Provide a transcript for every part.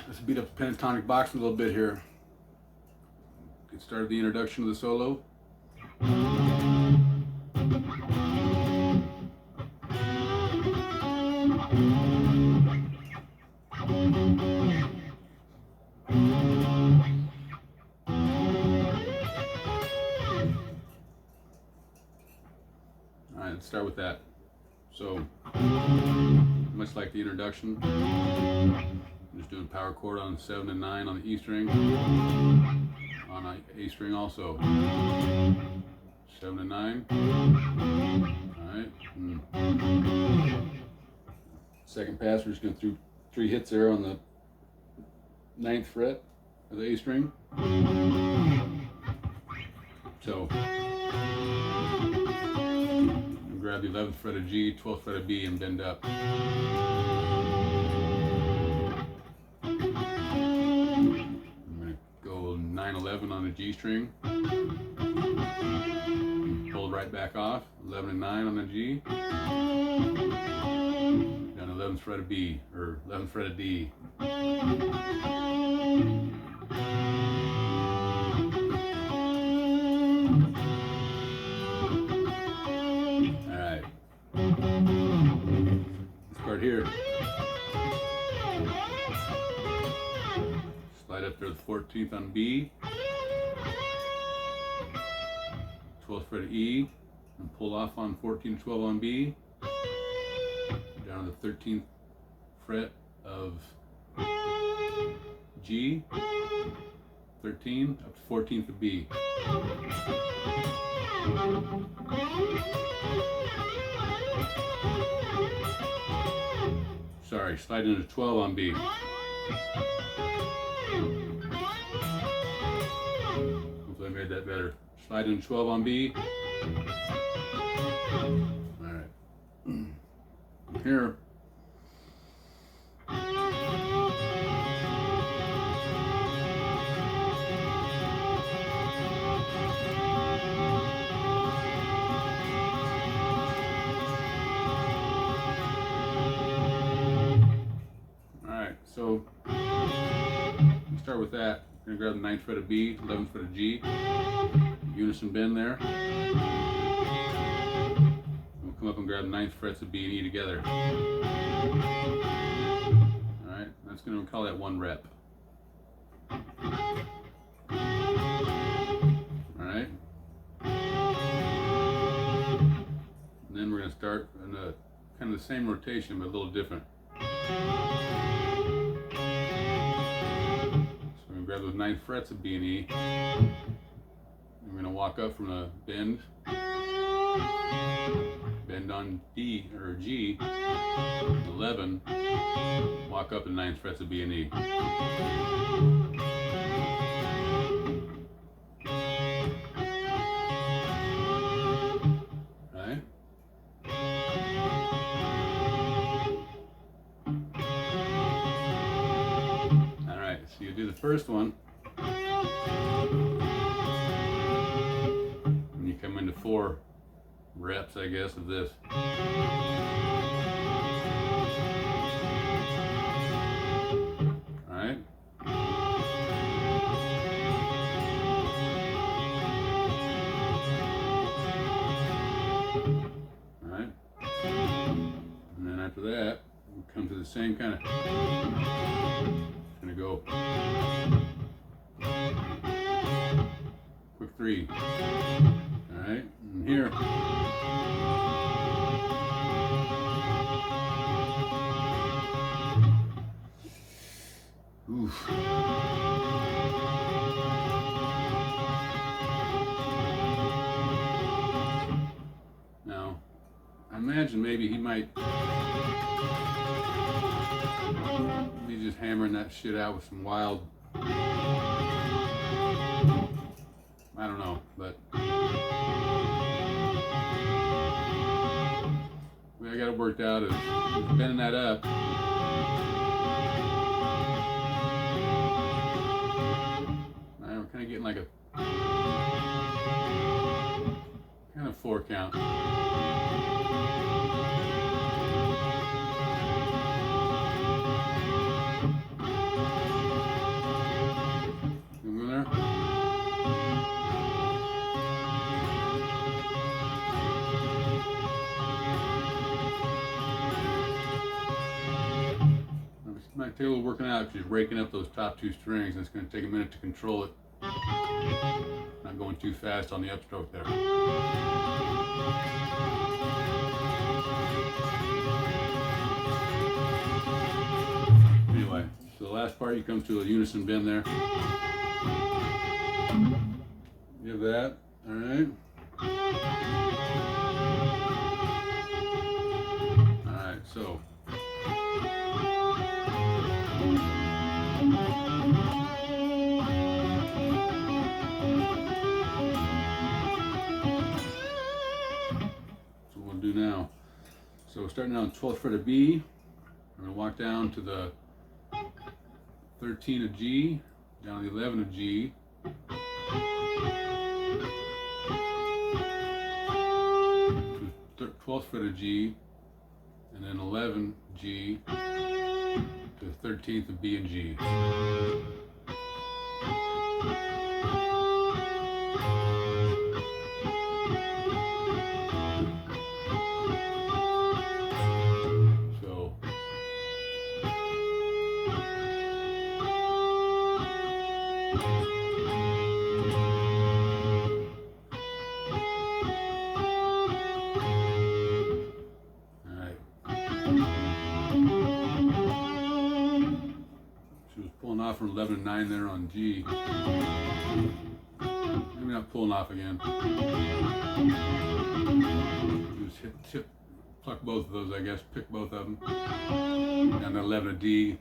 Let's beat up the pentatonic box a little bit here. Get started the introduction of the solo. Alright, let's start with that. So, much like the introduction, I'm just doing power chord on 7 and 9 on the E string, on a string also. 7 and 9. Alright. Second pass, we're just going through 3 hits there on the 9th fret of the A string. So, grab the 11th fret of G, 12th fret of B, and bend up. I'm going to go 9-11 on the G string. Pull right back off. 11 and 9 on the G. Down to 11th fret of B, or 11th fret of D. Start here. Slide up to the 14th on B, 12th fret of E, and pull off on 14 and 12 on B, down to the 13th fret of G, 13, up to 14th of B. Sorry, slide into 12 on B. Hopefully I made that better. Slide into 12 on B. Alright. Here. So, we'll start with that. I'm going to grab the 9th fret of B, 11th fret of G, unison bend there. We'll come up and grab the 9th frets of B and E together. Alright, that's going to call that 1 rep. Alright. And then we're going to start in a kind of the same rotation but a little different. Grab those 9 frets of B and E. We're going to walk up from the bend on D or G, 11, walk up the 9 frets of B and E. Right? So you do the first one, and you come into 4 reps, I guess, of this. Alright? Alright? And then after that, we'll come to the same kind of... Gonna go quick 3. Alright, and here oof. Now I imagine maybe he might be just hammering that shit out with some wild, I don't know, but the way I got it worked out is bending that up. I'm kind of getting like a kind of 4 count. might take a little working out because you're breaking up those top two strings, and it's going to take a minute to control it. Not going too fast on the upstroke there. Anyway, so the last part, you come to a unison bend there. You have that, all right? All right, so. So what we'll do now. So starting on 12th fret of B, we're going to walk down to the 13 of G, down to the 11 of G, to 12th fret of G, and then 11 G to 13th of B and G. So pulling off from 11 and 9 there on G. Maybe not pulling off again. Just pluck both of those, I guess. Pick both of them. And then 11 of D.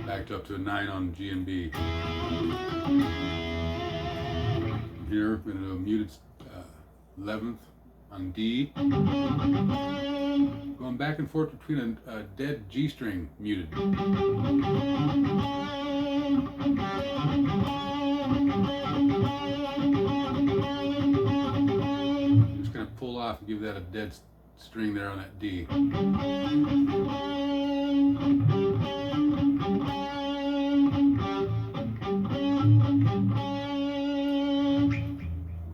Backed up to a 9 on G and B. Here, we're going to do a muted 11th on D. Going back and forth between a dead G string muted. Just gonna pull off and give that a dead string there on that D. If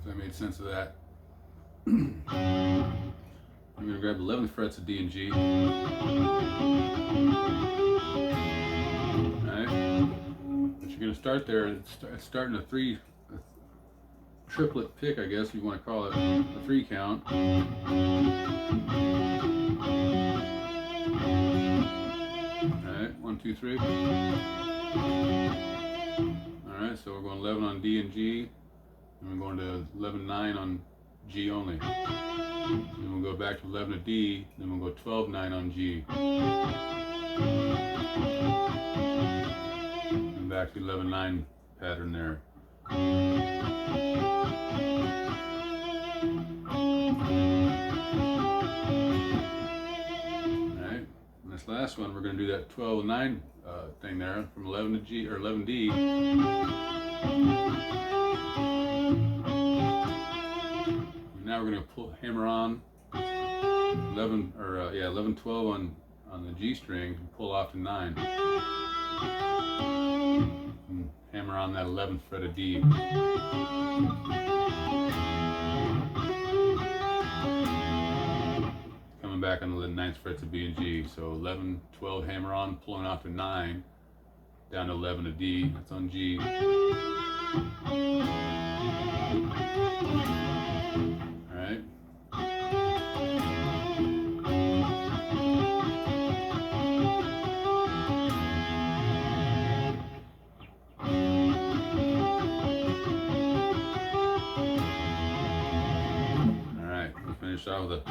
that made sense of that. I'm going to grab the 11th frets of D and G. Alright. But you're going to start there. It's starting a triplet pick, I guess you want to call it. A 3 count. Alright, 1, 2, 3. Alright, so we're going 11 on D and G. And we're going to 11, 9 on G only. Then we'll go back to 11 of D, then we'll go 12, 9 on G. And back to 11, 9 pattern there. Alright, and this last one, we're going to do that 12, 9 thing there from 11 to G, or 11 D. Now we're going to hammer on 11 or 11 12 on the G string and pull off to 9. And hammer on that 11th fret of D. Coming back on the 9th frets of B and G. So 11 12 hammer on, pulling off to 9, down to 11 of D. That's on G. Alright. Alright, we'll finish off with a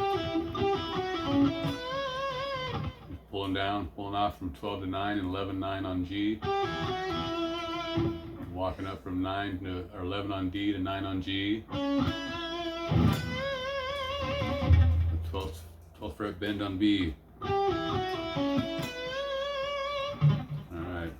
pulling down, pulling off from 12 to 9 and 11, 9 on G. Walking up from 9 to, or 11 on D to 9 on G. 12th fret bend on B. Alright.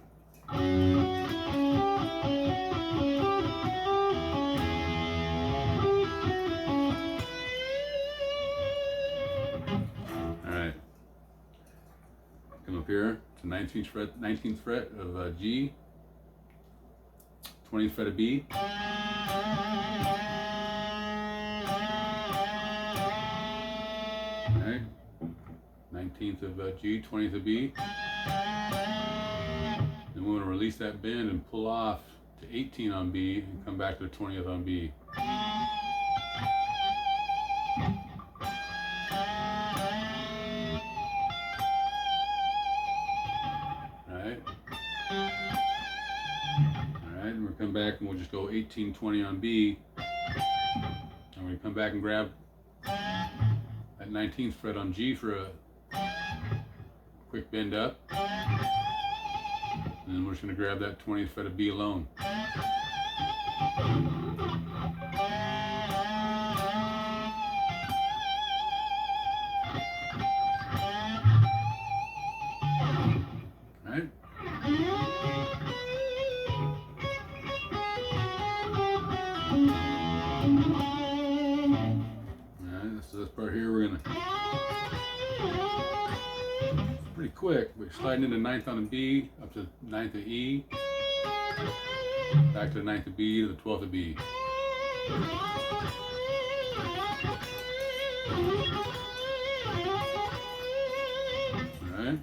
Alright. Come up here to 19th fret of G. 20th fret of B. Okay. 19th of G, 20th of B. we want to release that bend and pull off to 18 on B and come back to the 20th on B. Alright, and we'll come back and we'll just go 18, 20 on B. And we come back and grab that 19th fret on G for a quick bend up. And then we're just going to grab that 20th fret of B alone. Alright? So this part here we're going to, pretty quick, we're sliding into 9th on a B, up to 9th of E, back to the 9th of B to the 12th of B. Alright,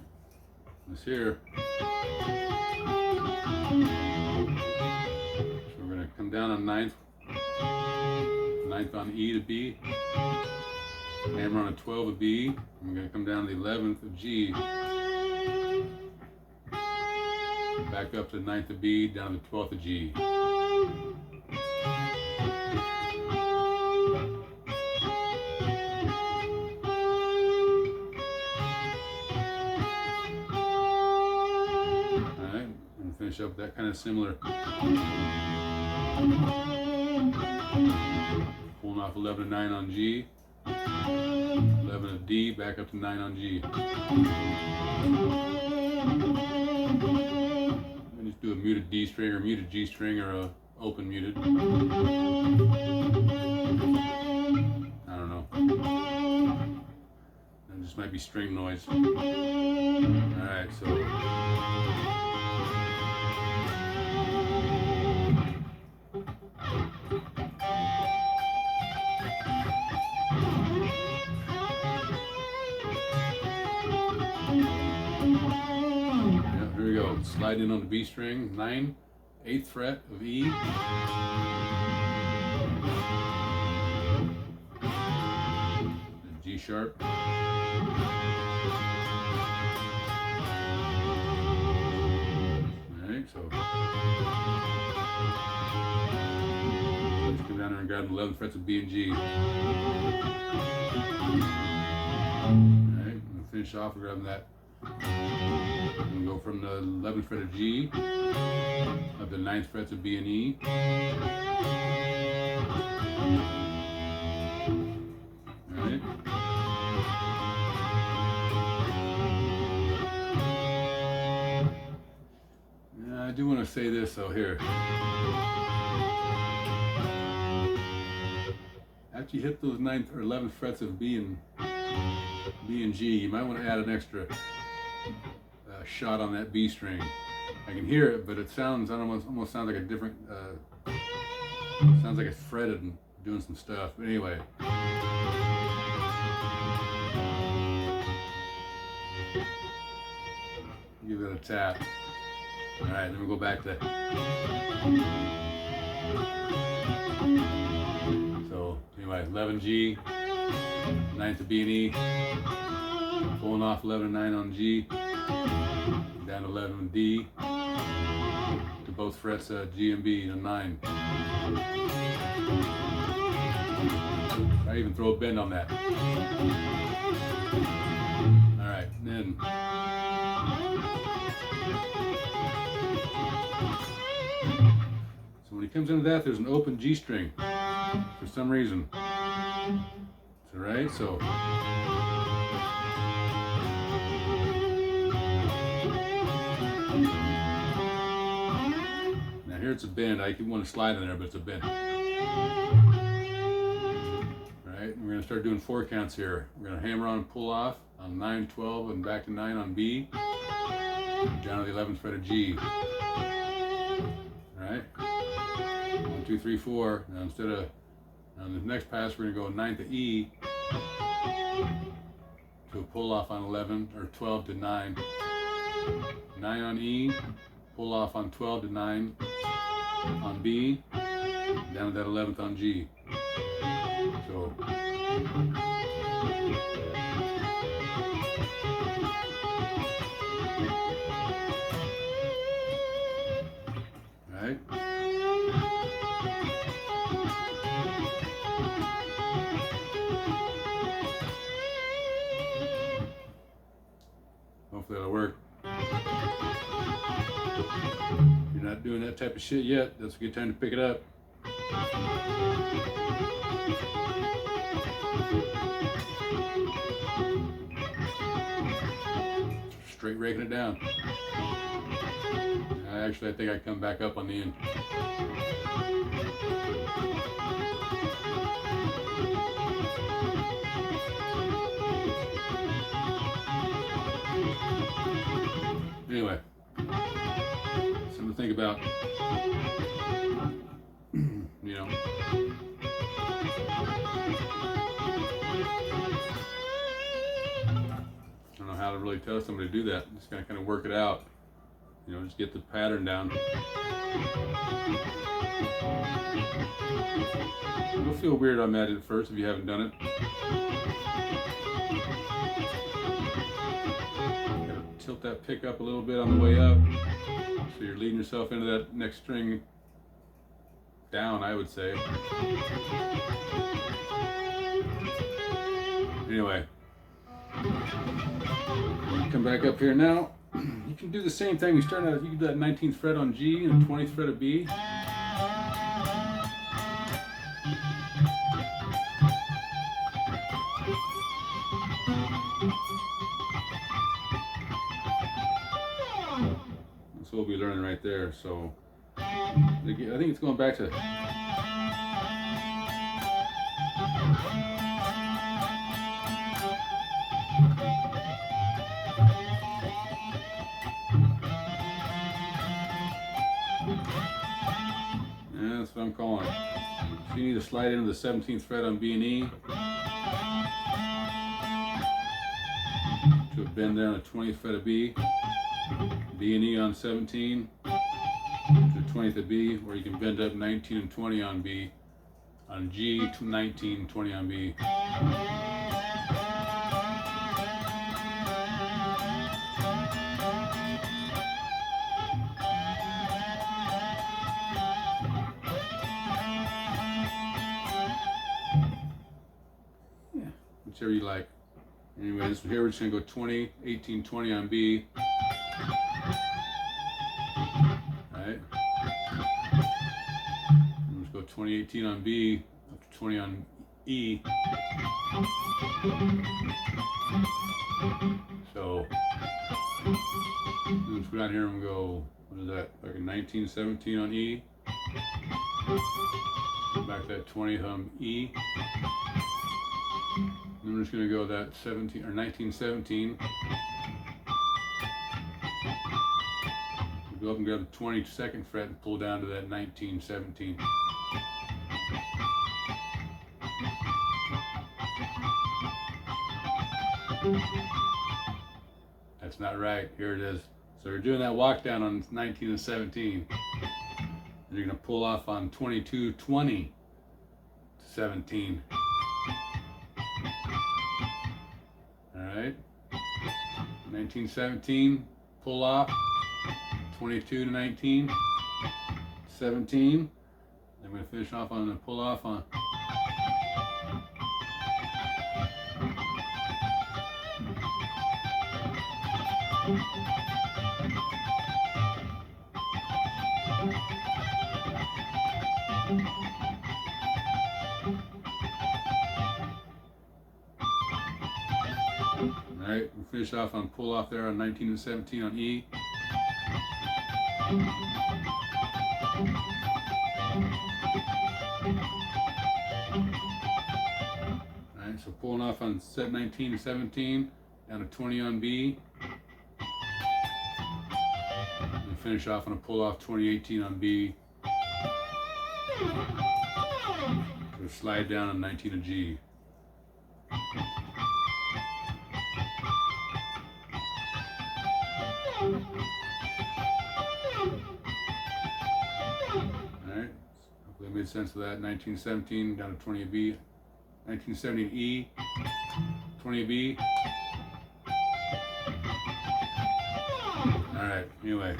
this here. So we're going to come down on 9th on E to B, hammer on a 12 of B, and we're going to come down to the 11th of G, back up to the 9th of B, down to the 12th of G. Alright, and finish up that kind of similar. Pulling off 11 and 9 on G, 11 of D, back up to 9 on G. And just do a muted D string or muted G string or a open muted. I don't know. That just might be string noise. Alright, so. Here we go. Slide in on the B string, 9, 8th fret of E. And G sharp. Alright, so let's come down there and grab the 11 frets of B and G. Alright, and finish off and grab that. And go from the 11th fret of G up the 9th frets of B and E. Alright. I do want to say this though here. After you hit those 9th or 11th frets of B and G, you might want to add an extra shot on that B string. I can hear it, but it sounds, almost sounds like a different, sounds like it's fretted and doing some stuff. But anyway. Give it a tap. Alright, then we'll go back to. So, anyway, 11G, 9th to B and E, pulling off 11 and 9 on G. Down to 11 D to both frets G and B and 9. I even throw a bend on that. Alright, then so when he comes into that, there's an open G string for some reason. Alright, so now here it's a bend. I want to slide in there, but it's a bend. Alright, we're going to start doing 4 counts here. We're going to hammer on and pull off on 9, 12, and back to 9 on B, down to the 11th fret of G. Alright, 1, 2, 3, 4. Now instead of, on the next pass, we're going to go 9th to E to a pull off on 11 or 12 to 9. 9 on E, pull off on 12 to 9 on B, down to that 11th on G. So right. Hopefully that'll work. If you're not doing that type of shit yet, that's a good time to pick it up. Straight raking it down. Actually, I think I come back up on the end. Anyway, something to think about. You know. I don't know how to really tell somebody to do that. Just gotta kind of work it out. You know, just get the pattern down. It'll feel weird on that at first if you haven't done it. Gotta tilt that pick up a little bit on the way up, so you're leading yourself into that next string down, I would say. Anyway, come back up here now. You can do the same thing. We start out, you can do that 19th fret on G and the 20th fret of B. That's what we'll be learning right there. So I think it's going back to that's what I'm calling it. So you need to slide into the 17th fret on B and E to a bend there on the 20th fret of B, B and E on 17 to the 20th of B, or you can bend up 19 and 20 on B, on G to 19, 20 on B. Whichever you like. Anyway, this here we're just gonna go 20, 18, 20 on B. Alright. Let's go 20, 18 on B, up to 20 on E. So let's go down here and go, what is that? Like a 19, 17 on E. Back to that 20th on E. And we're just going to go that 17 or 1917. Go up and grab the 22nd fret and pull down to that 1917. That's not right. Here it is. So you're doing that walk down on 19 and 17. And you're going to pull off on 22, 20, 17. Alright, 1917, pull off, 22 to 19, 17. I'm going to finish off on the pull off on. Alright, we'll finish off on pull off there on 19 and 17 on E. Alright, so pulling off on set 19 and 17, down to 20 on B. And finish off on a pull off 2018 on B. So slide down on 19 on G. good sense of that. 1917 down to 20B, 1917 E, 20B. All right. Anyway.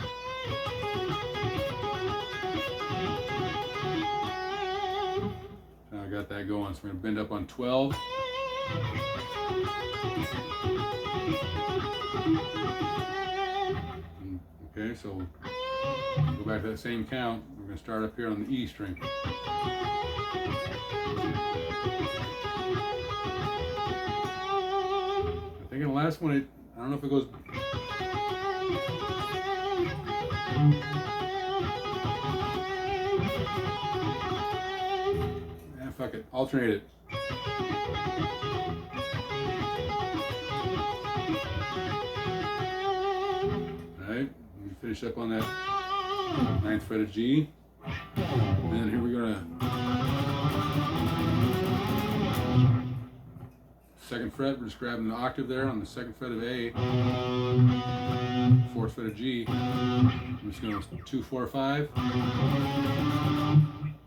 So I got that going. So we're gonna bend up on 12. Okay, so go back to that same count. We're going to start up here on the E string. I think in the last one, I don't know if it goes. Yeah, fuck it. Alternate it. Alright, we finish up on that 9th fret of G. And then here we're gonna 2nd fret, we're just grabbing the octave there on the 2nd fret of A, 4th fret of G. I'm just gonna 2, 4, 5.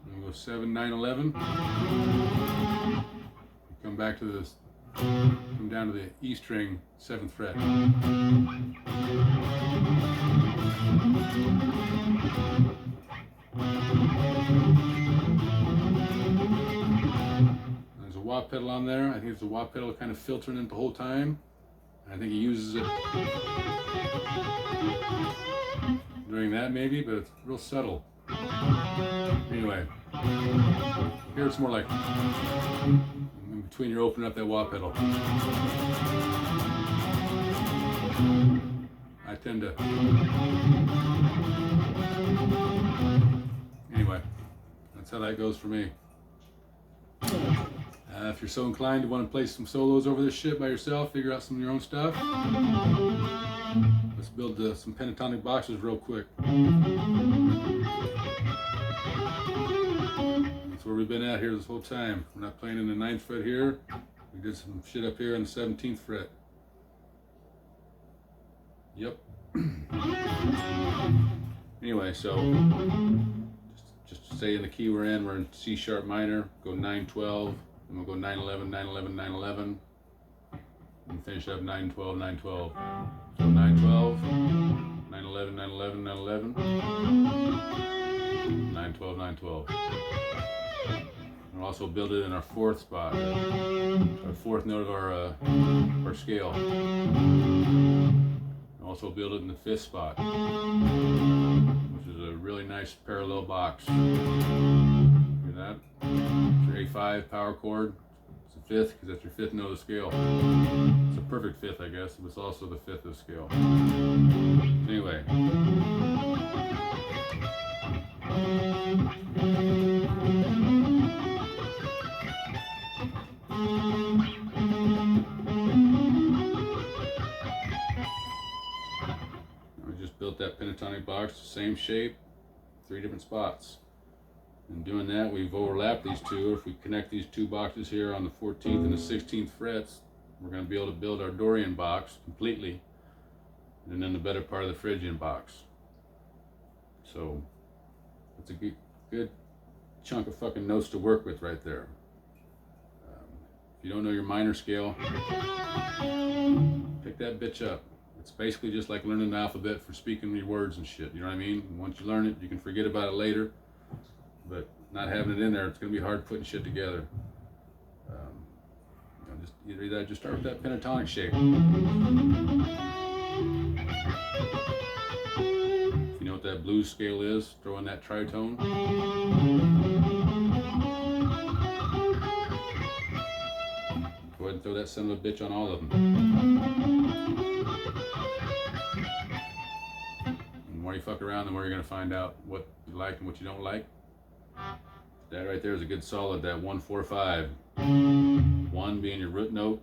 We'll go 7, 9, 11. Come back to this, come down to the E string, 7th fret. There's a wah pedal on there. I think it's a wah pedal kind of filtering it the whole time. I think he uses it during that maybe, but it's real subtle. Anyway, here it's more like in between you're opening up that wah pedal. I tend to. Anyway, that's how that goes for me. If you're so inclined to want to play some solos over this shit by yourself, figure out some of your own stuff. Let's build some pentatonic boxes real quick. That's where we've been at here this whole time. We're not playing in the 9th fret here. We did some shit up here on the 17th fret. Yep. Anyway, so just to stay in the key we're in C sharp minor, go 9, 12, and we'll go 9, 11, 9, 11, 9, 11, and finish up 9, 12, 9, 12. So 9, 12, 9, 11, 9, 11, 9, 11, 9, 12, 9, 12. We'll also build it in our 4th spot, our 4th note of our scale. Also build it in the 5th spot, which is a really nice parallel box. Hear that? It's your A5 power chord. It's the 5th because that's your 5th note of the scale. It's a perfect 5th, I guess, but it's also the 5th of the scale. Anyway. Built that pentatonic box, same shape, 3 different spots. In doing that, we've overlapped these two. If we connect these two boxes here on the 14th and the 16th frets, we're going to be able to build our Dorian box completely, and then the better part of the Phrygian box. So it's a good chunk of fucking notes to work with right there. If you don't know your minor scale, pick that bitch up. It's basically just like learning the alphabet for speaking your words and shit, you know what I mean? And once you learn it, you can forget about it later, but not having it in there, it's going to be hard putting shit together. Just either that, just start with that pentatonic shape. If you know what that blues scale is, throw in that tritone. Go ahead and throw that son of a bitch on all of them. And the more you fuck around, the more you're going to find out what you like and what you don't like. That right there is a good solid, that 1, 4, 5. 1 being your root note,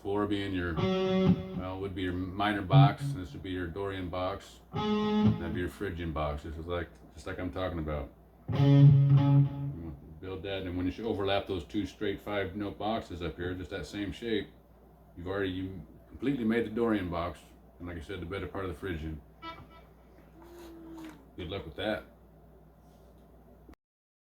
4 being your, well, would be your minor box, and this would be your Dorian box. That'd be your Phrygian box. This is like, just like I'm talking about. Build that, and when you overlap those 2 straight 5-note boxes up here, just that same shape, you completely made the Dorian box, and like I said, the better part of the Phrygian. Good luck with that.